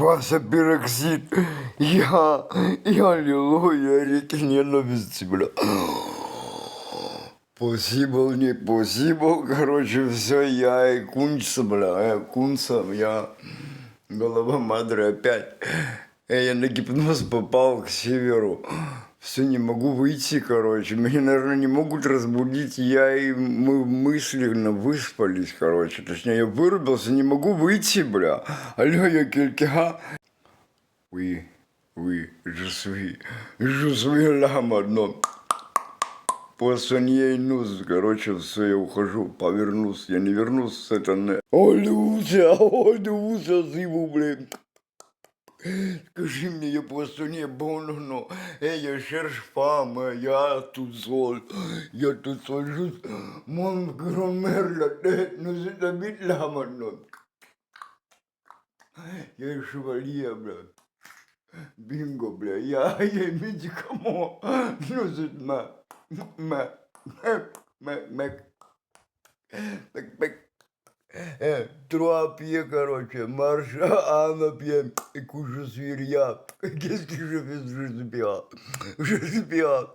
Вася пироксид. Я аллилуйя, реки ненависти, бля. Спасибо мне, спасибо, короче, все, я и кунца, бля, я голова мадре опять. Я на гипноз попал к северу. Все, не могу выйти, короче. Меня, наверное, не могут разбудить. Мы мысленно выспались, короче. Точнее, я вырубился, не могу выйти, бля. Алло, я келька. Oui, je suis là maintenant. Позвони нус, короче, все, я ухожу, повернусь, я не вернусь с этой... Олюся, сиву, блин. Скажи мне, я просто не bonno, я cherche femme, я тут sol, juste, mon grand-mère la tête nous habite là maintenant. Я chevalier, бля. Bingo, бля, я médicament, nous êtes trois pieds, короче, marche à un pied, et que je suis rien. Qu'est-ce que je fais? Je suis bien.